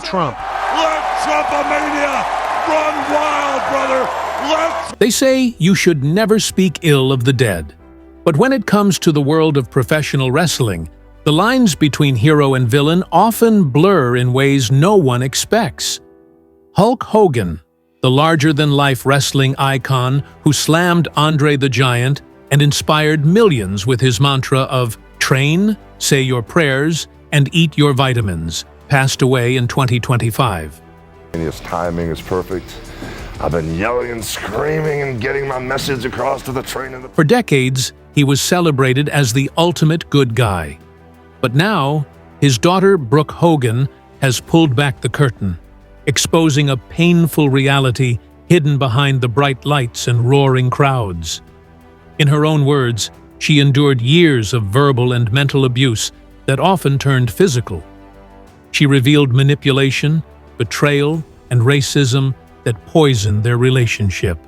Trump. Let Trumpomania run wild, brother! They say you should never speak ill of the dead. But when it comes to the world of professional wrestling, the lines between hero and villain often blur in ways no one expects. Hulk Hogan, the larger-than-life wrestling icon who slammed Andre the Giant and inspired millions with his mantra of train, say your prayers, and eat your vitamins, passed away in 2025. His timing is perfect. I've been yelling and screaming and getting my message across to the train. For decades, he was celebrated as the ultimate good guy. But now, his daughter Brooke Hogan has pulled back the curtain, exposing a painful reality hidden behind the bright lights and roaring crowds. In her own words, she endured years of verbal and mental abuse that often turned physical. She revealed manipulation, betrayal, and racism that poisoned their relationship.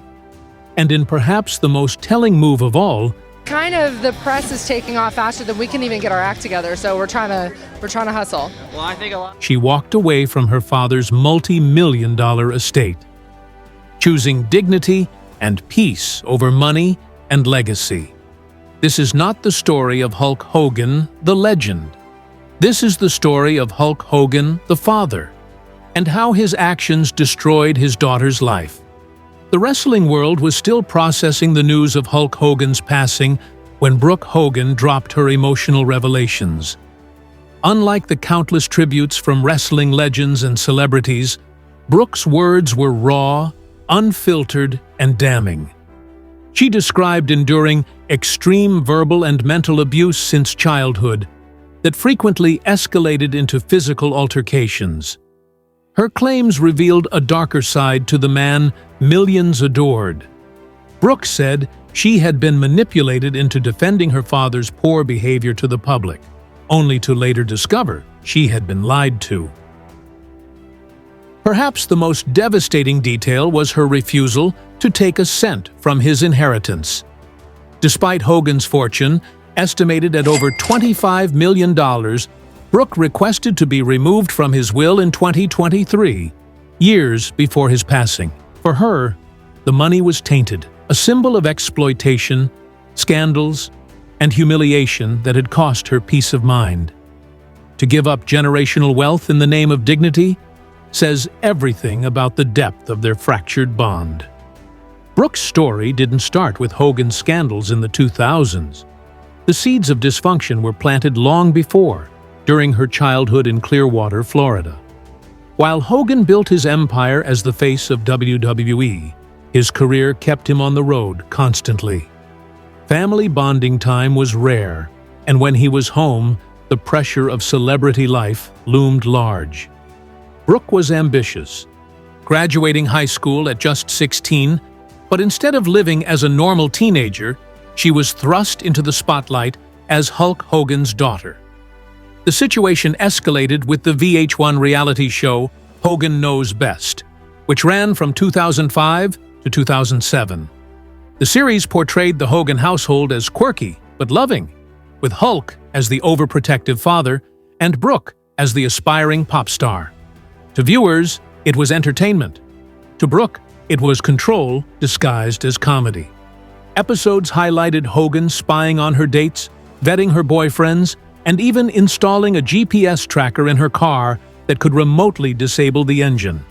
And in perhaps the most telling move of all, kind of the press is taking off faster than we can even get our act together, so we're trying to hustle. Well, I think a lot. She walked away from her father's multi-million-dollar estate, choosing dignity and peace over money and legacy. This is not the story of Hulk Hogan, the legend. This is the story of Hulk Hogan, the father, and how his actions destroyed his daughter's life. The wrestling world was still processing the news of Hulk Hogan's passing when Brooke Hogan dropped her emotional revelations. Unlike the countless tributes from wrestling legends and celebrities, Brooke's words were raw, unfiltered, and damning. She described enduring extreme verbal and mental abuse since childhood that frequently escalated into physical altercations. Her claims revealed a darker side to the man millions adored. Brooke said she had been manipulated into defending her father's poor behavior to the public, only to later discover she had been lied to. Perhaps the most devastating detail was her refusal to take a cent from his inheritance. Despite Hogan's fortune, estimated at over $25 million, Brooke requested to be removed from his will in 2023, years before his passing. For her, the money was tainted, a symbol of exploitation, scandals, and humiliation that had cost her peace of mind. To give up generational wealth in the name of dignity says everything about the depth of their fractured bond. Brooke's story didn't start with Hogan's scandals in the 2000s. The seeds of dysfunction were planted long before, during her childhood in Clearwater, Florida. While Hogan built his empire as the face of WWE, his career kept him on the road constantly. Family bonding time was rare, and when he was home, the pressure of celebrity life loomed large. Brooke was ambitious, graduating high school at just 16, but instead of living as a normal teenager, she was thrust into the spotlight as Hulk Hogan's daughter. The situation escalated with the VH1 reality show Hogan Knows Best, which ran from 2005 to 2007. The series portrayed the Hogan household as quirky but loving, with Hulk as the overprotective father and Brooke as the aspiring pop star. To viewers, it was entertainment. To Brooke, it was control disguised as comedy. Episodes highlighted Hogan spying on her dates, vetting her boyfriends, and even installing a GPS tracker in her car that could remotely disable the engine.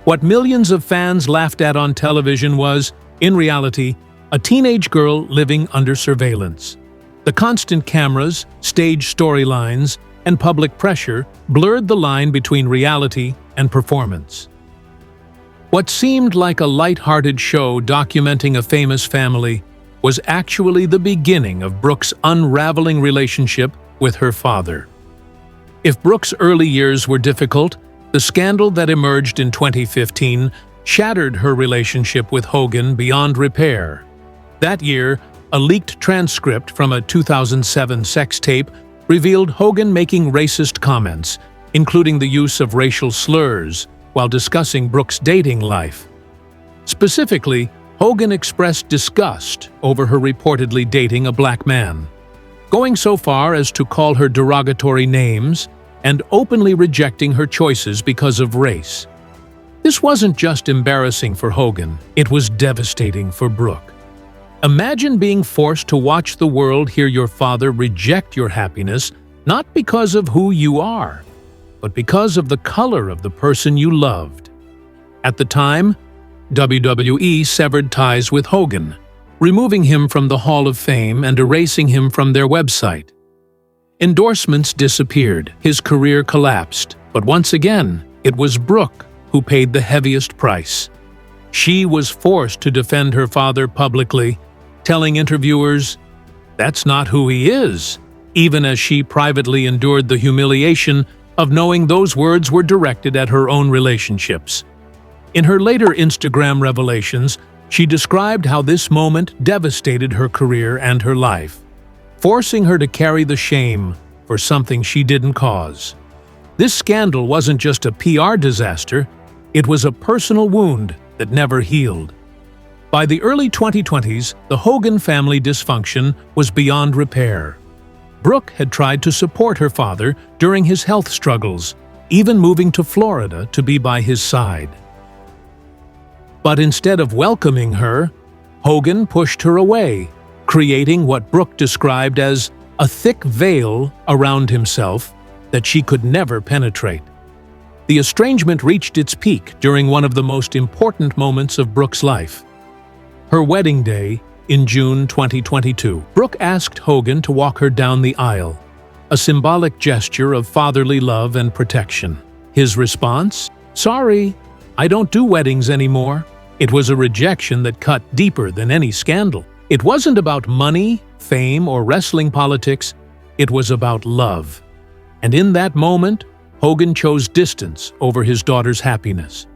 What millions of fans laughed at on television was, in reality, a teenage girl living under surveillance. The constant cameras, stage storylines, and public pressure blurred the line between reality and performance. What seemed like a light-hearted show documenting a famous family was actually the beginning of Brooke's unraveling relationship with her father. If Brooke's early years were difficult, the scandal that emerged in 2015 shattered her relationship with Hogan beyond repair. That year, a leaked transcript from a 2007 sex tape revealed Hogan making racist comments, including the use of racial slurs, while discussing Brooke's dating life. Specifically, Hogan expressed disgust over her reportedly dating a black man, going so far as to call her derogatory names and openly rejecting her choices because of race. This wasn't just embarrassing for Hogan, it was devastating for Brooke. Imagine being forced to watch the world hear your father reject your happiness, not because of who you are, but because of the color of the person you loved. At the time, WWE severed ties with Hogan, removing him from the Hall of Fame and erasing him from their website. Endorsements disappeared, his career collapsed, but once again, it was Brooke who paid the heaviest price. She was forced to defend her father publicly, telling interviewers, "That's not who he is," even as she privately endured the humiliation of knowing those words were directed at her own relationships. In her later Instagram revelations, she described how this moment devastated her career and her life, forcing her to carry the shame for something she didn't cause. This scandal wasn't just a PR disaster, it was a personal wound that never healed. By the early 2020s, the Hogan family dysfunction was beyond repair. Brooke had tried to support her father during his health struggles, even moving to Florida to be by his side. But instead of welcoming her, Hogan pushed her away, creating what Brooke described as a thick veil around himself that she could never penetrate. The estrangement reached its peak during one of the most important moments of Brooke's life. Her wedding day in June 2022. Brooke asked Hogan to walk her down the aisle, a symbolic gesture of fatherly love and protection. His response? "Sorry, I don't do weddings anymore." It was a rejection that cut deeper than any scandal. It wasn't about money, fame, or wrestling politics. It was about love. And in that moment, Hogan chose distance over his daughter's happiness.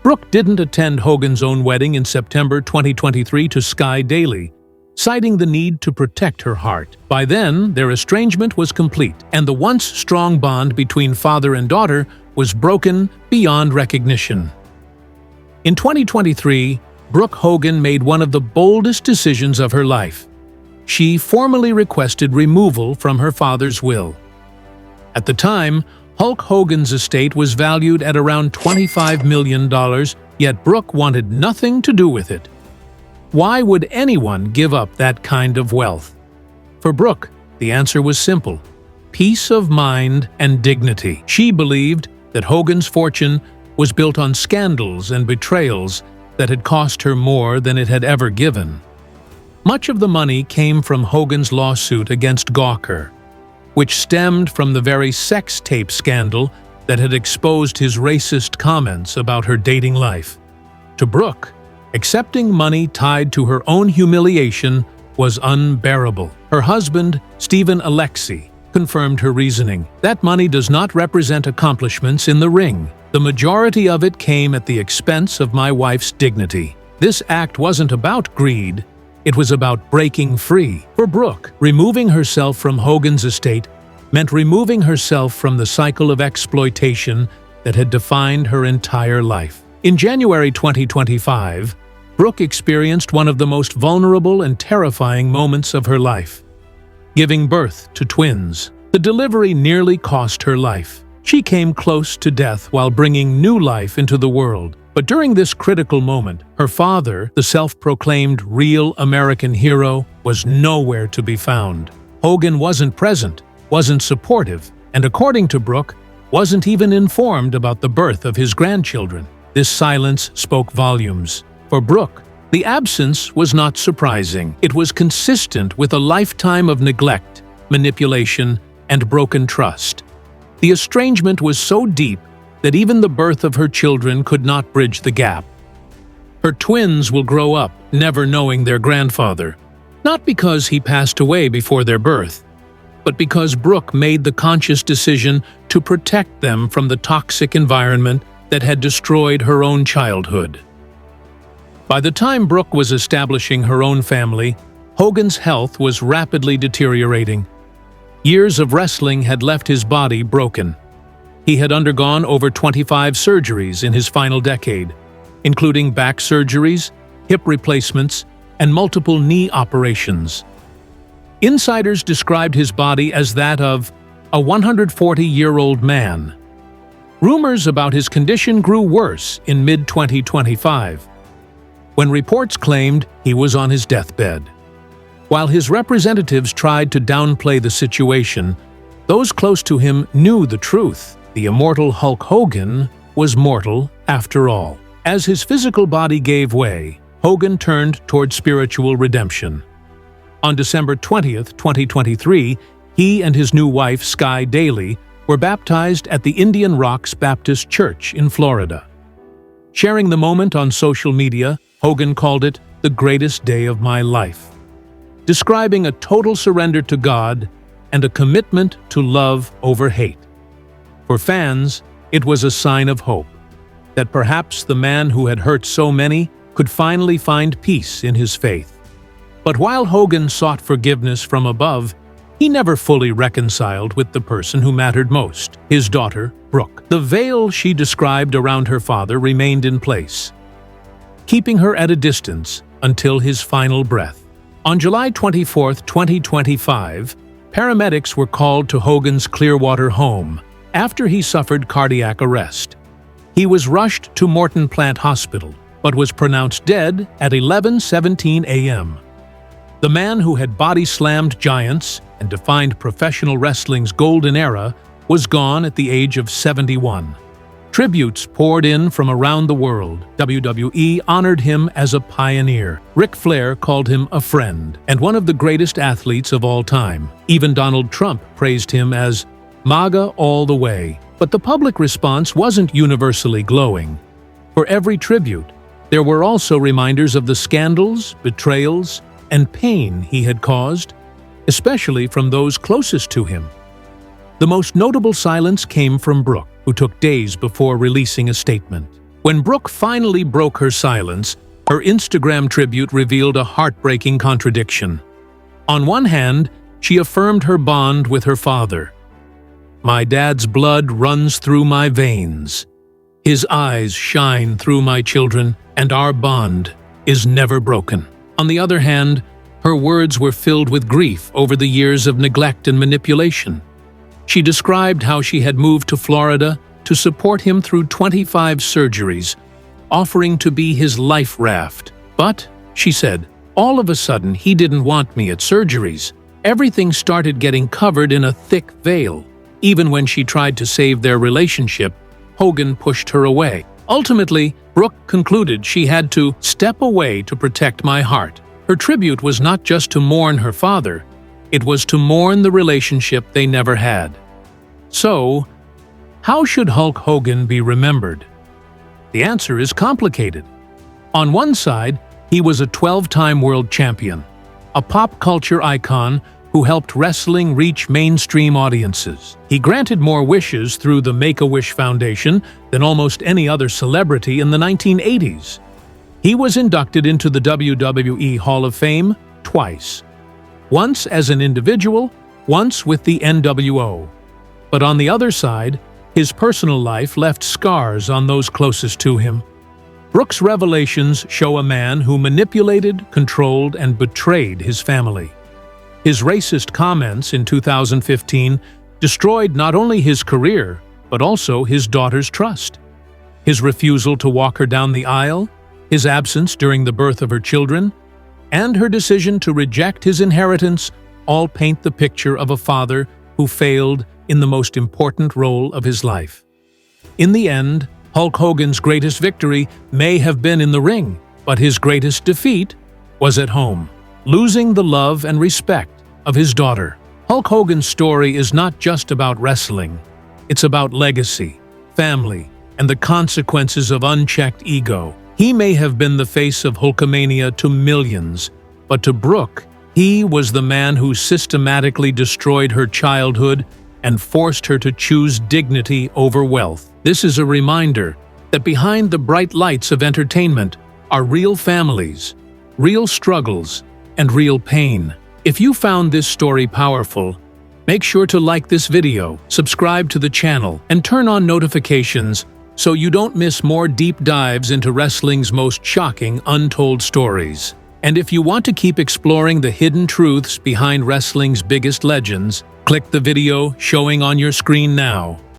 Brooke didn't attend Hogan's own wedding in September 2023 to Sky Daily, citing the need to protect her heart. By then, their estrangement was complete, and the once strong bond between father and daughter was broken beyond recognition. In 2023, Brooke Hogan made one of the boldest decisions of her life. She formally requested removal from her father's will. At the time, Hulk Hogan's estate was valued at around $25 million, yet Brooke wanted nothing to do with it. Why would anyone give up that kind of wealth? For Brooke, the answer was simple: peace of mind and dignity. She believed that Hogan's fortune was built on scandals and betrayals that had cost her more than it had ever given. Much of the money came from Hogan's lawsuit against Gawker, which stemmed from the very sex tape scandal that had exposed his racist comments about her dating life. To Brooke, accepting money tied to her own humiliation was unbearable. Her husband, Stephen Alexi, confirmed her reasoning. That money does not represent accomplishments in the ring. The majority of it came at the expense of my wife's dignity. This act wasn't about greed. It was about breaking free. For Brooke, removing herself from Hogan's estate meant removing herself from the cycle of exploitation that had defined her entire life. In January 2025, Brooke experienced one of the most vulnerable and terrifying moments of her life: giving birth to twins. The delivery nearly cost her life. She came close to death while bringing new life into the world. But during this critical moment, her father, the self-proclaimed real American hero, was nowhere to be found. Hogan wasn't present, wasn't supportive, and according to Brooke, wasn't even informed about the birth of his grandchildren. This silence spoke volumes. For Brooke, the absence was not surprising. It was consistent with a lifetime of neglect, manipulation, and broken trust. The estrangement was so deep that even the birth of her children could not bridge the gap. Her twins will grow up never knowing their grandfather, not because he passed away before their birth, but because Brooke made the conscious decision to protect them from the toxic environment that had destroyed her own childhood. By the time Brooke was establishing her own family, Hogan's health was rapidly deteriorating. Years of wrestling had left his body broken. He had undergone over 25 surgeries in his final decade, including back surgeries, hip replacements, and multiple knee operations. Insiders described his body as that of a 140-year-old man. Rumors about his condition grew worse in mid-2025, when reports claimed he was on his deathbed. While his representatives tried to downplay the situation, those close to him knew the truth. The immortal Hulk Hogan was mortal after all. As his physical body gave way, Hogan turned toward spiritual redemption. On December 20th, 2023, he and his new wife, Sky Daly, were baptized at the Indian Rocks Baptist Church in Florida. Sharing the moment on social media, Hogan called it the greatest day of my life, describing a total surrender to God and a commitment to love over hate. For fans, it was a sign of hope, that perhaps the man who had hurt so many could finally find peace in his faith. But while Hogan sought forgiveness from above, he never fully reconciled with the person who mattered most, his daughter, Brooke. The veil she described around her father remained in place, keeping her at a distance until his final breath. On July 24, 2025, paramedics were called to Hogan's Clearwater home after he suffered cardiac arrest. He was rushed to Morton Plant Hospital, but was pronounced dead at 11:17 a.m. The man who had body-slammed giants and defined professional wrestling's golden era was gone at the age of 71. Tributes poured in from around the world. WWE honored him as a pioneer. Ric Flair called him a friend and one of the greatest athletes of all time. Even Donald Trump praised him as MAGA all the way. But the public response wasn't universally glowing. For every tribute, there were also reminders of the scandals, betrayals, and pain he had caused, especially from those closest to him. The most notable silence came from Brooke, who took days before releasing a statement. When Brooke finally broke her silence, her Instagram tribute revealed a heartbreaking contradiction. On one hand, she affirmed her bond with her father. "My dad's blood runs through my veins. His eyes shine through my children, and our bond is never broken." On the other hand, her words were filled with grief over the years of neglect and manipulation. She described how she had moved to Florida to support him through 25 surgeries, offering to be his life raft. But, she said, all of a sudden he didn't want me at surgeries. Everything started getting covered in a thick veil. Even when she tried to save their relationship, Hogan pushed her away. Ultimately, Brooke concluded she had to step away to protect my heart. Her tribute was not just to mourn her father, it was to mourn the relationship they never had. So, how should Hulk Hogan be remembered? The answer is complicated. On one side, he was a 12-time world champion, a pop culture icon who helped wrestling reach mainstream audiences. He granted more wishes through the Make-A-Wish Foundation than almost any other celebrity in the 1980s. He was inducted into the WWE Hall of Fame twice, once as an individual, once with the NWO. But on the other side, his personal life left scars on those closest to him. Brooke's revelations show a man who manipulated, controlled, and betrayed his family. His racist comments in 2015 destroyed not only his career, but also his daughter's trust. His refusal to walk her down the aisle, his absence during the birth of her children, and her decision to reject his inheritance all paint the picture of a father who failed in the most important role of his life. In the end, Hulk Hogan's greatest victory may have been in the ring, but his greatest defeat was at home, losing the love and respect of his daughter. Hulk Hogan's story is not just about wrestling. It's about legacy, family, and the consequences of unchecked ego. He may have been the face of Hulkamania to millions, but to Brooke, he was the man who systematically destroyed her childhood and forced her to choose dignity over wealth. This is a reminder that behind the bright lights of entertainment are real families, real struggles, and real pain. If you found this story powerful, make sure to like this video, subscribe to the channel, and turn on notifications so you don't miss more deep dives into wrestling's most shocking untold stories. And if you want to keep exploring the hidden truths behind wrestling's biggest legends, Click the video showing on your screen now.